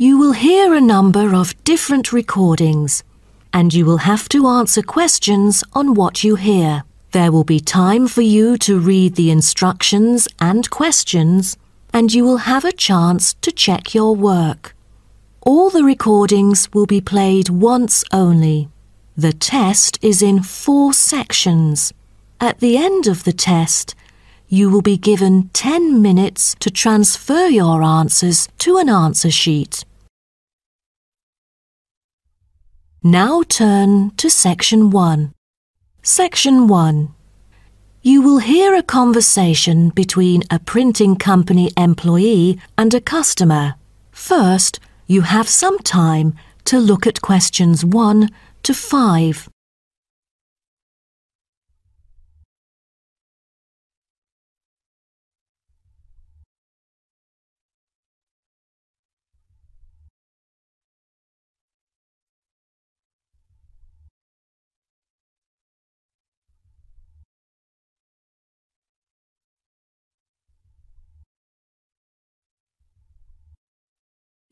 You will hear a number of different recordings, and you will have to answer questions on what you hear. There will be time for you to read the instructions and questions, and you will have a chance to check your work. All the recordings will be played once only. The test is in 4 sections. At the end of the test, you will be given 10 minutes to transfer your answers to an answer sheet. Now turn to Section 1. Section 1. You will hear a conversation between a printing company employee and a customer. First, you have some time to look at questions 1 to 5.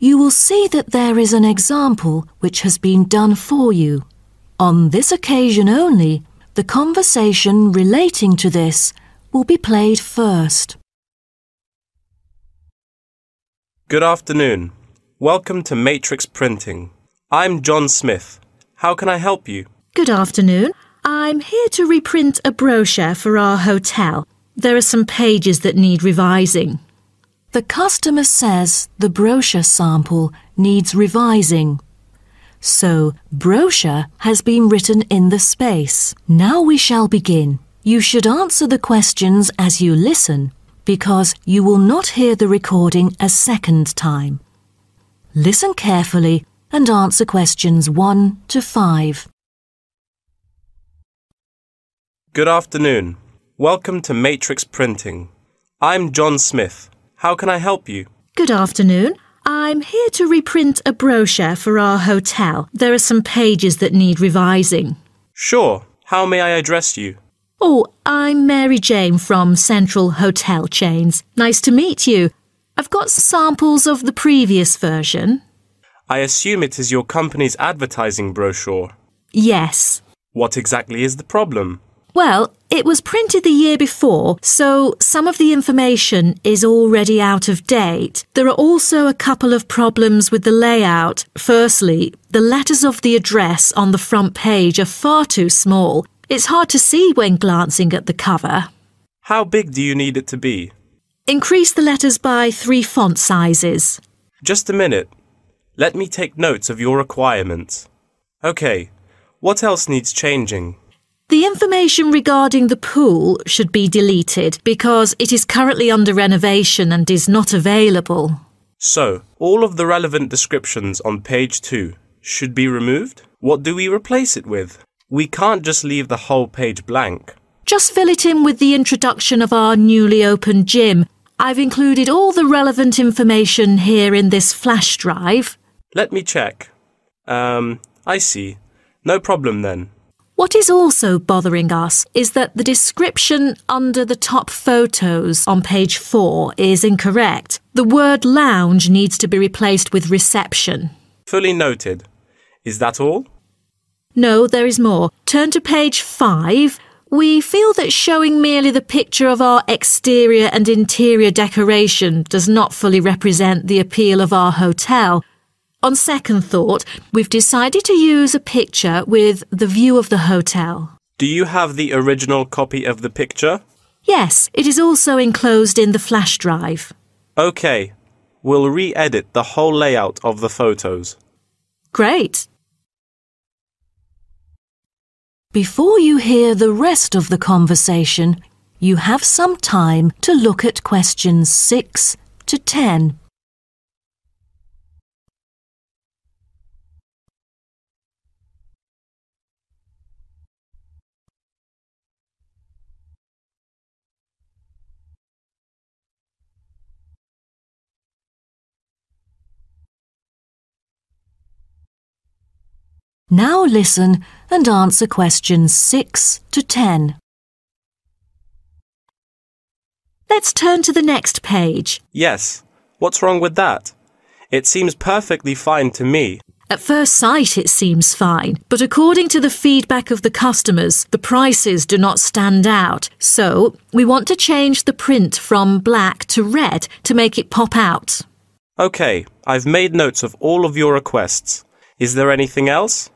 You will see that there is an example which has been done for you. On this occasion only, the conversation relating to this will be played first. Good afternoon. Welcome to Matrix Printing. I'm John Smith. How can I help you? Good afternoon. I'm here to reprint a brochure for our hotel. There are some pages that need revising. The customer says the brochure sample needs revising. So, brochure has been written in the space. Now we shall begin. You should answer the questions as you listen, because you will not hear the recording a second time. Listen carefully and answer questions 1 to 5. Good afternoon. Welcome to Matrix Printing. I'm John Smith. How can I help you? Good afternoon. I'm here to reprint a brochure for our hotel. There are some pages that need revising. Sure. How may I address you? Oh, I'm Mary Jane from Central Hotel Chains. Nice to meet you. I've got samples of the previous version. I assume it is your company's advertising brochure. Yes. What exactly is the problem? Well, it was printed the year before, so some of the information is already out of date. There are also a couple of problems with the layout. Firstly, the letters of the address on the front page are far too small. It's hard to see when glancing at the cover. How big do you need it to be? Increase the letters by 3 font sizes. Just a minute. Let me take notes of your requirements. Okay, what else needs changing? The information regarding the pool should be deleted because it is currently under renovation and is not available. So, all of the relevant descriptions on page 2 should be removed? What do we replace it with? We can't just leave the whole page blank. Just fill it in with the introduction of our newly opened gym. I've included all the relevant information here in this flash drive. Let me check. I see. No problem then. What is also bothering us is that the description under the top photos on page 4 is incorrect. The word lounge needs to be replaced with reception. Fully noted. Is that all? No, there is more. Turn to page 5. We feel that showing merely the picture of our exterior and interior decoration does not fully represent the appeal of our hotel. On second thought, we've decided to use a picture with the view of the hotel. Do you have the original copy of the picture? Yes, it is also enclosed in the flash drive. Okay, we'll re-edit the whole layout of the photos. Great. Before you hear the rest of the conversation, you have some time to look at questions 6 to 10. Now listen and answer questions 6 to 10. Let's turn to the next page. Yes. What's wrong with that? It seems perfectly fine to me. At first sight, it seems fine, but according to the feedback of the customers, the prices do not stand out. So, we want to change the print from black to red to make it pop out. Okay, I've made notes of all of your requests. Is there anything else?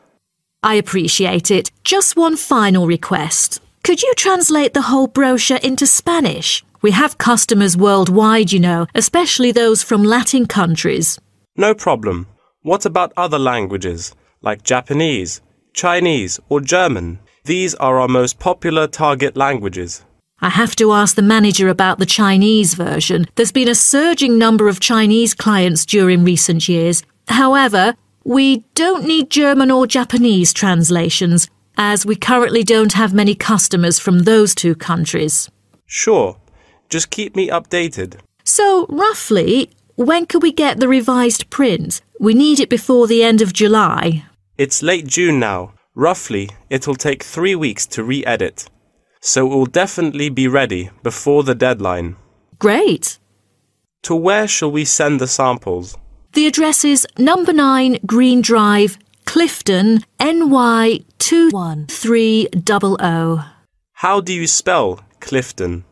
I appreciate it. Just one final request. Could you translate the whole brochure into Spanish? We have customers worldwide, you know, especially those from Latin countries. No problem. What about other languages, like Japanese, Chinese, or German? These are our most popular target languages. I have to ask the manager about the Chinese version. There's been a surging number of Chinese clients during recent years. However, we don't need German or Japanese translations, as we currently don't have many customers from those two countries. Sure. Just keep me updated. So, roughly, when could we get the revised print? We need it before the end of July. It's late June now. Roughly, it'll take 3 weeks to re-edit. So it will definitely be ready before the deadline. Great. To where shall we send the samples? The address is number 9 Green Drive, Clifton, NY 21300. How do you spell Clifton?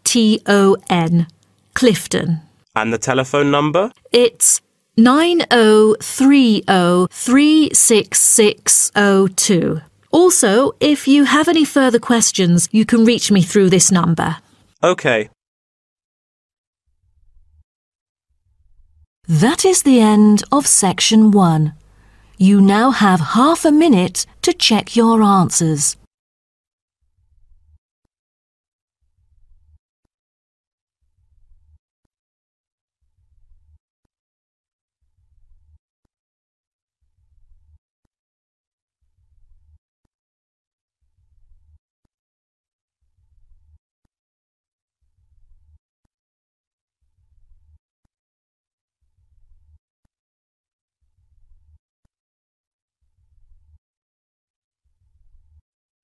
CLIFFTON, Clifton. And the telephone number? It's 9030366602. Also, if you have any further questions, you can reach me through this number. Okay. That is the end of section 1. You now have half a minute to check your answers.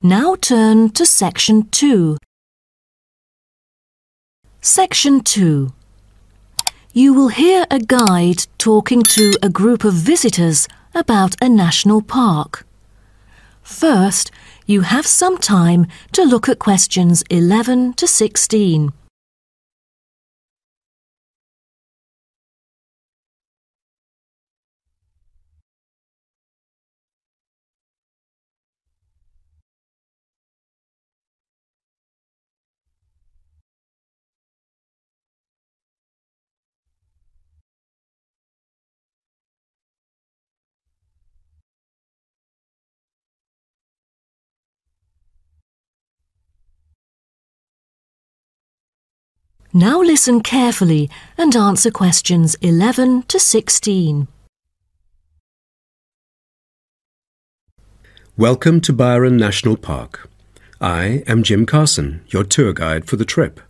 Now turn to section 2. Section 2. You will hear a guide talking to a group of visitors about a national park. First, you have some time to look at questions 11 to 16. Now listen carefully and answer questions 11 to 16. Welcome to Byron National Park. I am Jim Carson, your tour guide for the trip.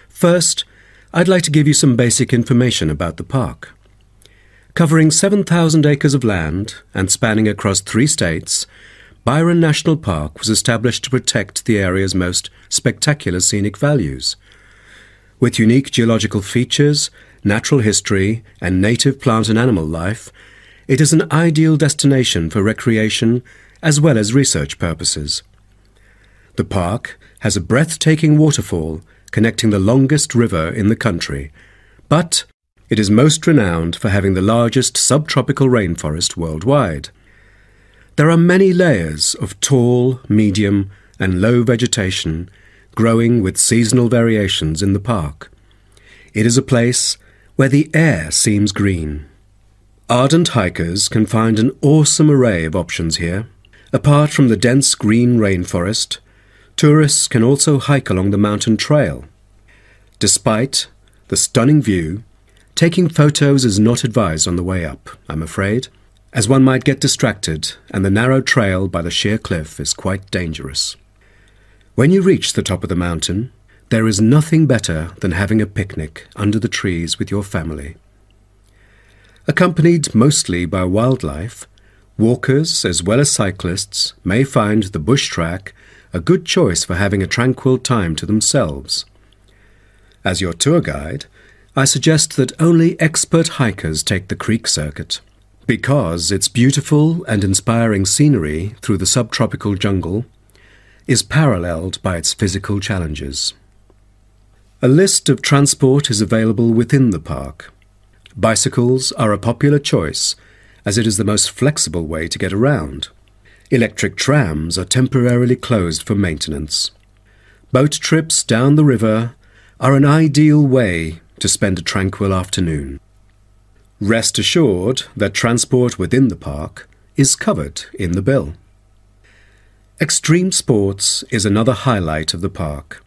First, I'd like to give you some basic information about the park. Covering 7,000 acres of land and spanning across 3 states, Byron National Park was established to protect the area's most spectacular scenic values. With unique geological features, natural history, and native plant and animal life, it is an ideal destination for recreation as well as research purposes. The park has a breathtaking waterfall connecting the longest river in the country, but it is most renowned for having the largest subtropical rainforest worldwide. There are many layers of tall, medium, and low vegetation growing with seasonal variations in the park. It is a place where the air seems green. Ardent hikers can find an awesome array of options here. Apart from the dense green rainforest, tourists can also hike along the mountain trail. Despite the stunning view, taking photos is not advised on the way up, I'm afraid, as one might get distracted and the narrow trail by the sheer cliff is quite dangerous. When you reach the top of the mountain, there is nothing better than having a picnic under the trees with your family. Accompanied mostly by wildlife, walkers as well as cyclists may find the bush track a good choice for having a tranquil time to themselves. As your tour guide, I suggest that only expert hikers take the creek circuit, because its beautiful and inspiring scenery through the subtropical jungle is paralleled by its physical challenges. A list of transport is available within the park. Bicycles are a popular choice, as it is the most flexible way to get around. Electric trams are temporarily closed for maintenance. Boat trips down the river are an ideal way to spend a tranquil afternoon. Rest assured that transport within the park is covered in the bill. Extreme sports is another highlight of the park.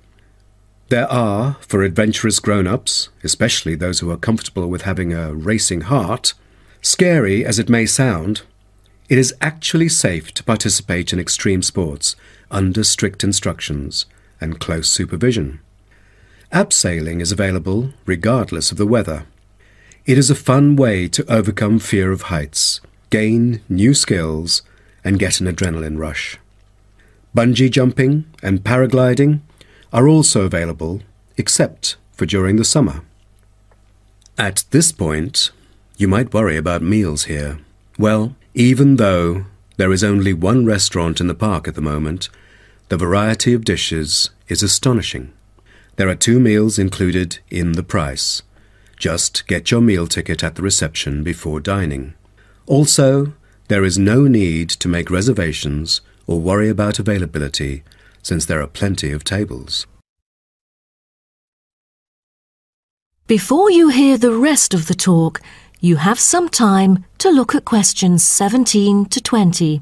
There are, for adventurous grown-ups, especially those who are comfortable with having a racing heart, scary as it may sound, it is actually safe to participate in extreme sports under strict instructions and close supervision. Abseiling is available regardless of the weather. It is a fun way to overcome fear of heights, gain new skills, and get an adrenaline rush. Bungee jumping and paragliding are also available, except for during the summer. At this point, you might worry about meals here. Well, even though there is only one restaurant in the park at the moment, the variety of dishes is astonishing. There are 2 meals included in the price. Just get your meal ticket at the reception before dining. Also, there is no need to make reservations or worry about availability, since there are plenty of tables. Before you hear the rest of the talk, you have some time to look at questions 17 to 20.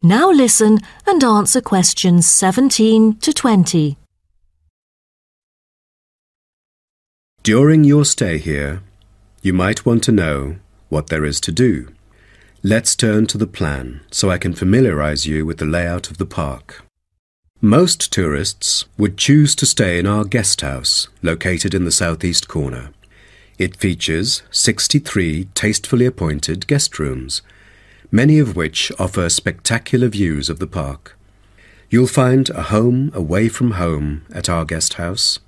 Now listen and answer questions 17 to 20. During your stay here, you might want to know what there is to do. Let's turn to the plan so I can familiarize you with the layout of the park. Most tourists would choose to stay in our guest house, located in the southeast corner. It features 63 tastefully appointed guest rooms, many of which offer spectacular views of the park. You'll find a home away from home at our guest house.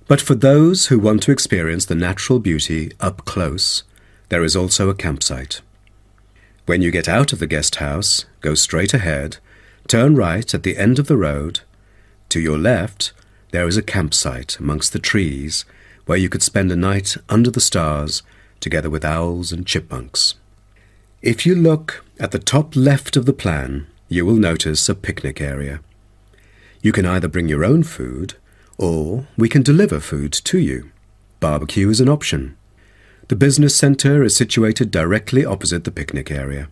But for those who want to experience the natural beauty up close, there is also a campsite. When you get out of the guest house, go straight ahead, turn right at the end of the road. To your left, there is a campsite amongst the trees where you could spend a night under the stars together with owls and chipmunks. If you look at the top left of the plan, you will notice a picnic area. You can either bring your own food, or we can deliver food to you. Barbecue is an option. The business centre is situated directly opposite the picnic area.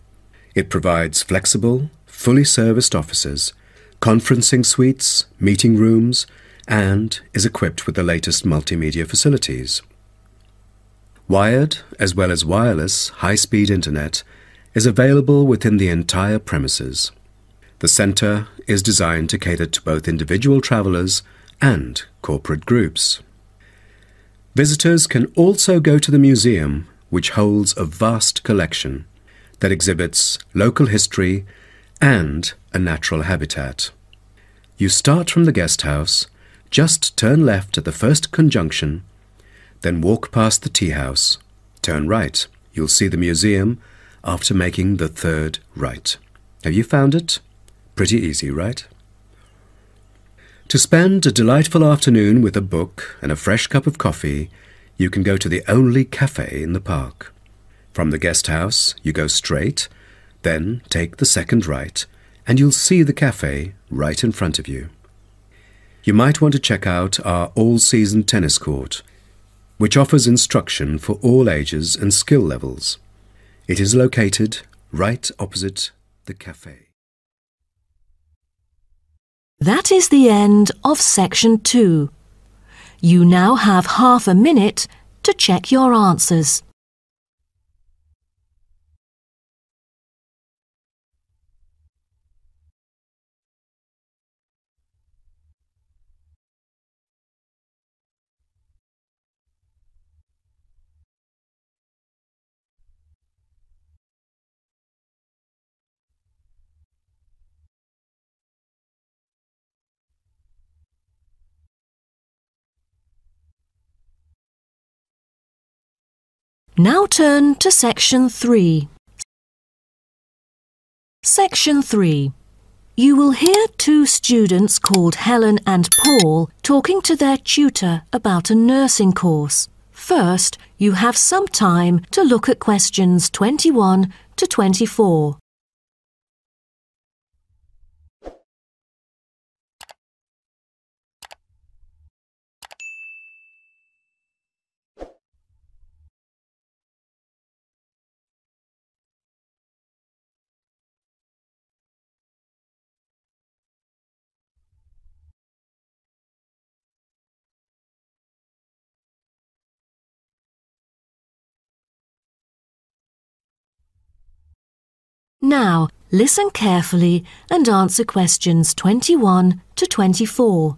It provides flexible, fully serviced offices, conferencing suites, meeting rooms, and is equipped with the latest multimedia facilities. Wired, as well as wireless, high-speed internet is available within the entire premises. The centre is designed to cater to both individual travellers and corporate groups. Visitors can also go to the museum, which holds a vast collection that exhibits local history and a natural habitat. You start from the guest house, just turn left at the first conjunction, then walk past the tea house, turn right. You'll see the museum after making the third right. Have you found it? Pretty easy, right? To spend a delightful afternoon with a book and a fresh cup of coffee, you can go to the only cafe in the park. From the guest house, you go straight, then take the second right, and you'll see the cafe right in front of you. You might want to check out our all-season tennis court, which offers instruction for all ages and skill levels. It is located right opposite the cafe. That is the end of section 2. You now have half a minute to check your answers. Now turn to Section 3. Section 3. You will hear two students called Helen and Paul talking to their tutor about a nursing course. First, you have some time to look at questions 21 to 24. Now, listen carefully and answer questions 21 to 24.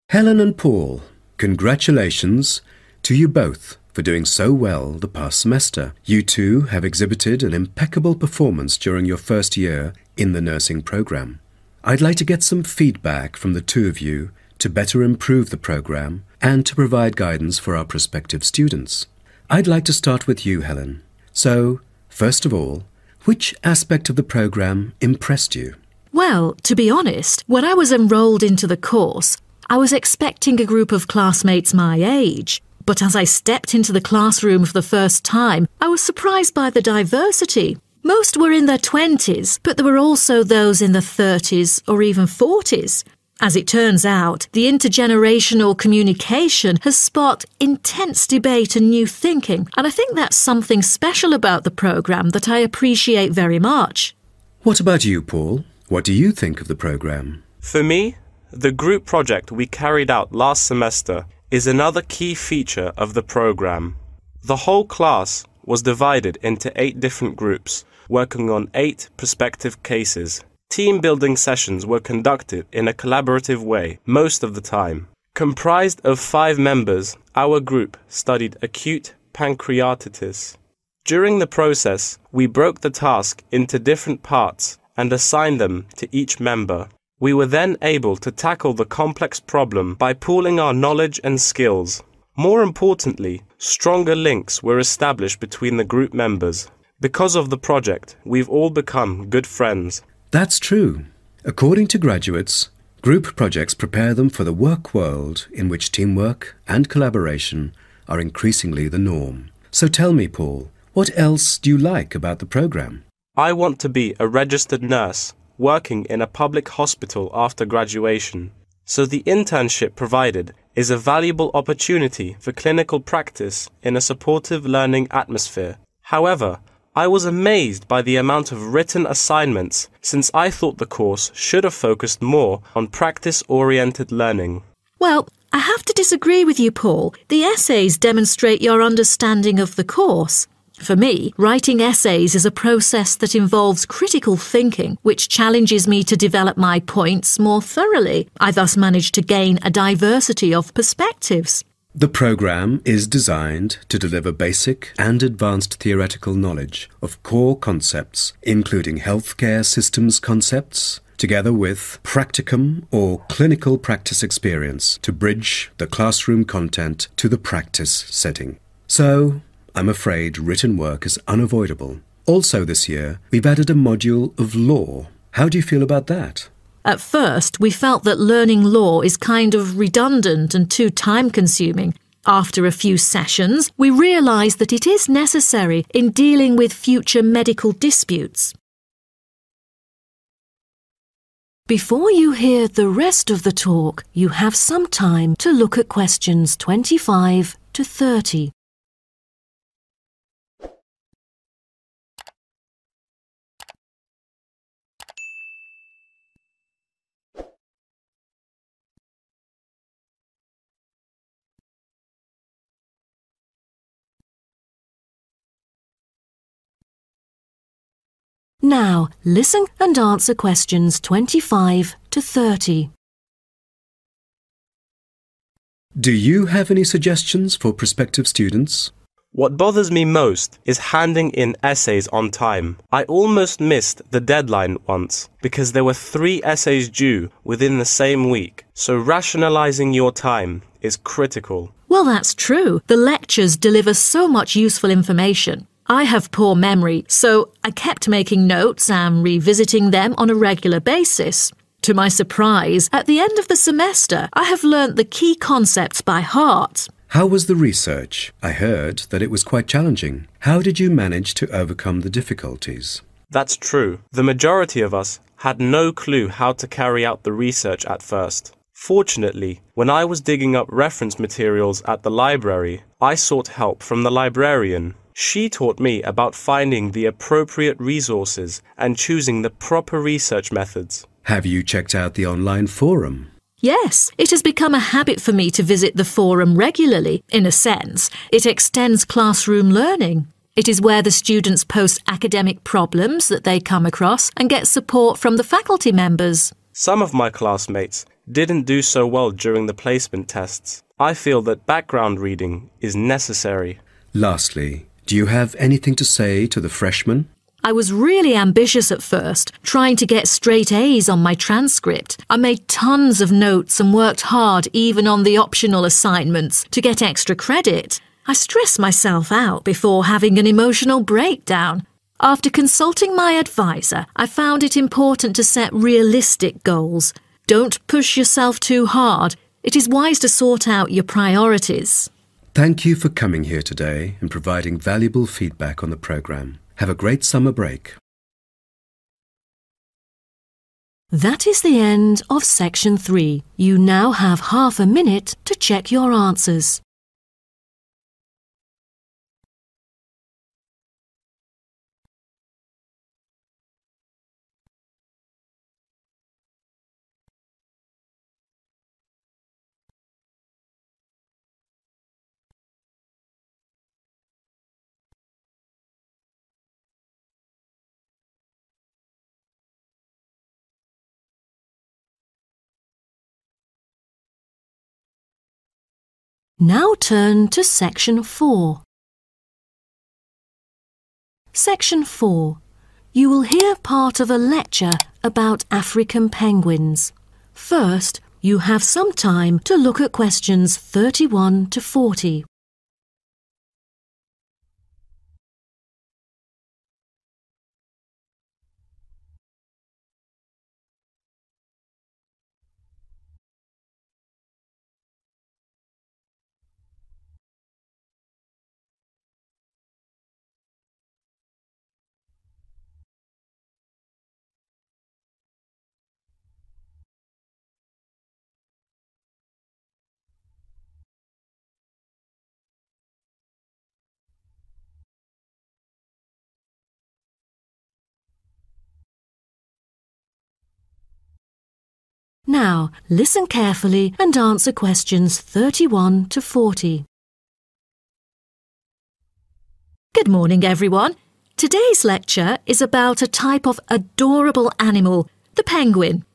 Helen and Paul, congratulations to you both for doing so well the past semester. You two have exhibited an impeccable performance during your first year in the nursing program. I'd like to get some feedback from the two of you to better improve the program and to provide guidance for our prospective students. I'd like to start with you, Helen. So, first of all, which aspect of the program impressed you? Well, to be honest, when I was enrolled into the course, I was expecting a group of classmates my age. But as I stepped into the classroom for the first time, I was surprised by the diversity. Most were in their 20s, but there were also those in their 30s or even 40s. As it turns out, the intergenerational communication has sparked intense debate and new thinking, and I think that's something special about the programme that I appreciate very much. What about you, Paul? What do you think of the programme? For me, the group project we carried out last semester is another key feature of the program. The whole class was divided into 8 different groups, working on 8 prospective cases. Team-building sessions were conducted in a collaborative way most of the time. Comprised of 5 members, our group studied acute pancreatitis. During the process, we broke the task into different parts and assigned them to each member. We were then able to tackle the complex problem by pooling our knowledge and skills. More importantly, stronger links were established between the group members. Because of the project, we've all become good friends. That's true. According to graduates, group projects prepare them for the work world in which teamwork and collaboration are increasingly the norm. So tell me, Paul, what else do you like about the program? I want to be a registered nurse working in a public hospital after graduation. So the internship provided is a valuable opportunity for clinical practice in a supportive learning atmosphere. However, I was amazed by the amount of written assignments since I thought the course should have focused more on practice-oriented learning. Well, I have to disagree with you, Paul. The essays demonstrate your understanding of the course. For me, writing essays is a process that involves critical thinking, which challenges me to develop my points more thoroughly. I thus manage to gain a diversity of perspectives. The program is designed to deliver basic and advanced theoretical knowledge of core concepts, including healthcare systems concepts, together with practicum or clinical practice experience to bridge the classroom content to the practice setting. So, I'm afraid written work is unavoidable. Also this year, we've added a module of law. How do you feel about that? At first, we felt that learning law is kind of redundant and too time-consuming. After a few sessions, we realised that it is necessary in dealing with future medical disputes. Before you hear the rest of the talk, you have some time to look at questions 25 to 30. Now, listen and answer questions 25 to 30. Do you have any suggestions for prospective students? What bothers me most is handing in essays on time. I almost missed the deadline once because there were 3 essays due within the same week, so rationalizing your time is critical. Well, that's true. The lectures deliver so much useful information. I have poor memory, so I kept making notes and revisiting them on a regular basis. To my surprise, at the end of the semester, I have learnt the key concepts by heart. How was the research? I heard that it was quite challenging. How did you manage to overcome the difficulties? That's true. The majority of us had no clue how to carry out the research at first. Fortunately, when I was digging up reference materials at the library, I sought help from the librarian. She taught me about finding the appropriate resources and choosing the proper research methods. Have you checked out the online forum? Yes, it has become a habit for me to visit the forum regularly. In a sense, it extends classroom learning. It is where the students post academic problems that they come across and get support from the faculty members. Some of my classmates didn't do so well during the placement tests. I feel that background reading is necessary. Lastly, do you have anything to say to the freshmen? I was really ambitious at first, trying to get straight A's on my transcript. I made tons of notes and worked hard even on the optional assignments to get extra credit. I stressed myself out before having an emotional breakdown. After consulting my advisor, I found it important to set realistic goals. Don't push yourself too hard. It is wise to sort out your priorities. Thank you for coming here today and providing valuable feedback on the programme. Have a great summer break. That is the end of section 3. You now have half a minute to check your answers. Now turn to section 4. Section 4. You will hear part of a lecture about African penguins. First, you have some time to look at questions 31 to 40. Now, listen carefully and answer questions 31 to 40. Good morning, everyone. Today's lecture is about a type of adorable animal, the penguin.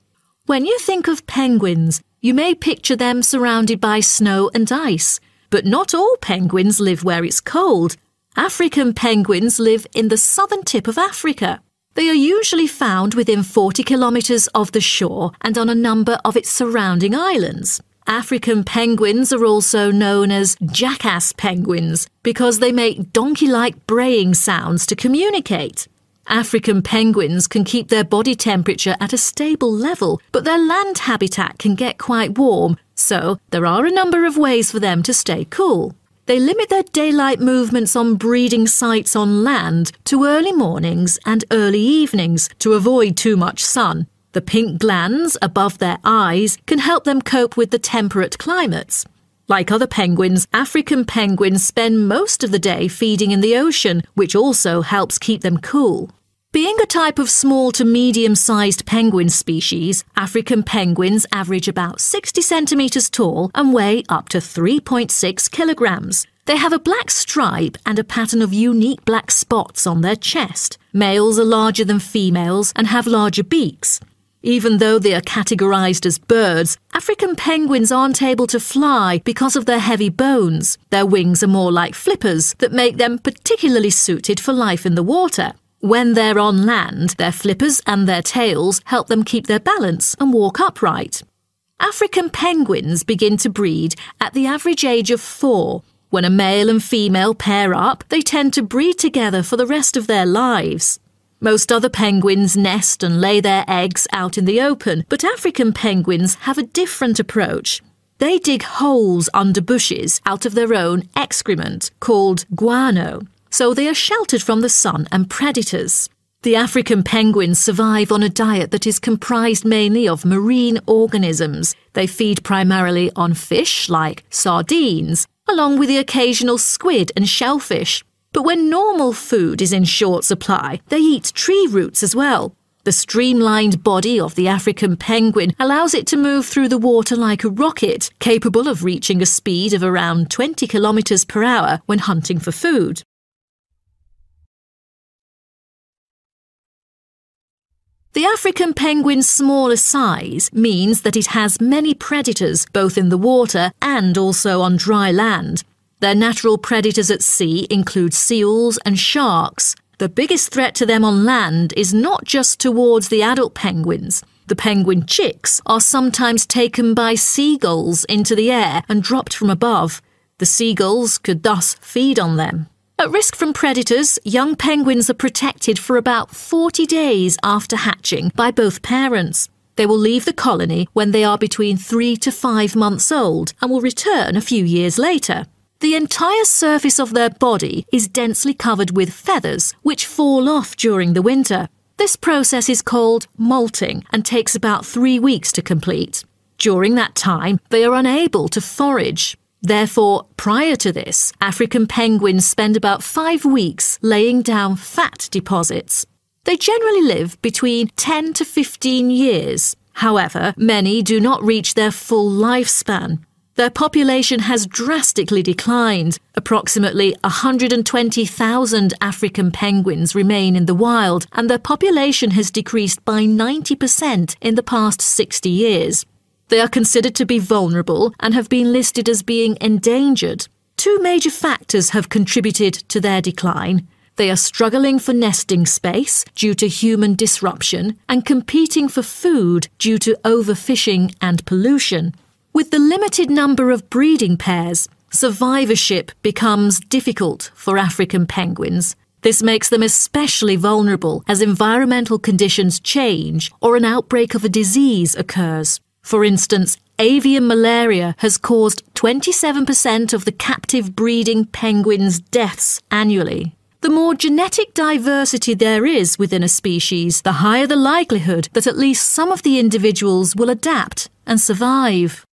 When you think of penguins, you may picture them surrounded by snow and ice. But not all penguins live where it's cold. African penguins live in the southern tip of Africa. They are usually found within 40 kilometres of the shore and on a number of its surrounding islands. African penguins are also known as jackass penguins because they make donkey-like braying sounds to communicate. African penguins can keep their body temperature at a stable level, but their land habitat can get quite warm, so there are a number of ways for them to stay cool. They limit their daylight movements on breeding sites on land to early mornings and early evenings to avoid too much sun. The pink glands above their eyes can help them cope with the temperate climates. Like other penguins, African penguins spend most of the day feeding in the ocean, which also helps keep them cool. Being a type of small to medium-sized penguin species, African penguins average about 60 centimetres tall and weigh up to 3.6 kilograms. They have a black stripe and a pattern of unique black spots on their chest. Males are larger than females and have larger beaks. Even though they are categorised as birds, African penguins aren't able to fly because of their heavy bones. Their wings are more like flippers that make them particularly suited for life in the water. When they're on land, their flippers and their tails help them keep their balance and walk upright. African penguins begin to breed at the average age of 4. When a male and female pair up, they tend to breed together for the rest of their lives. Most other penguins nest and lay their eggs out in the open, but African penguins have a different approach. They dig holes under bushes out of their own excrement, called guano, so they are sheltered from the sun and predators. The African penguins survive on a diet that is comprised mainly of marine organisms. They feed primarily on fish like sardines, along with the occasional squid and shellfish. But when normal food is in short supply, they eat tree roots as well. The streamlined body of the African penguin allows it to move through the water like a rocket, capable of reaching a speed of around 20 kilometers per hour when hunting for food. The African penguin's smaller size means that it has many predators both in the water and also on dry land. Their natural predators at sea include seals and sharks. The biggest threat to them on land is not just towards the adult penguins. The penguin chicks are sometimes taken by seagulls into the air and dropped from above. The seagulls could thus feed on them. At risk from predators, young penguins are protected for about 40 days after hatching by both parents. They will leave the colony when they are between 3 to 5 months old and will return a few years later. The entire surface of their body is densely covered with feathers, which fall off during the winter. This process is called molting and takes about 3 weeks to complete. During that time, they are unable to forage. Therefore, prior to this, African penguins spend about 5 weeks laying down fat deposits. They generally live between 10 to 15 years. However, many do not reach their full lifespan. Their population has drastically declined. Approximately 120,000 African penguins remain in the wild, and their population has decreased by 90% in the past 60 years. They are considered to be vulnerable and have been listed as being endangered. 2 major factors have contributed to their decline. They are struggling for nesting space due to human disruption and competing for food due to overfishing and pollution. With the limited number of breeding pairs, survivorship becomes difficult for African penguins. This makes them especially vulnerable as environmental conditions change or an outbreak of a disease occurs. For instance, avian malaria has caused 27% of the captive breeding penguins' deaths annually. The more genetic diversity there is within a species, the higher the likelihood that at least some of the individuals will adapt and survive.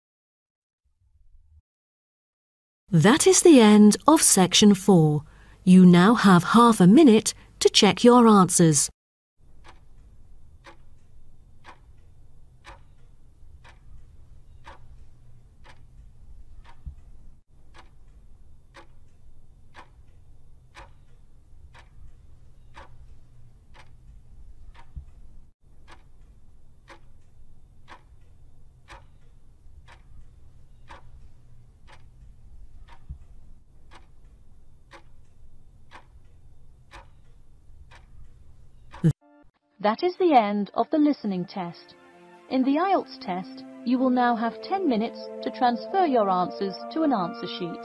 That is the end of section 4. You now have half a minute to check your answers. That is the end of the listening test. In the Ielts test, you will now have 10 minutes to transfer your answers to an answer sheet.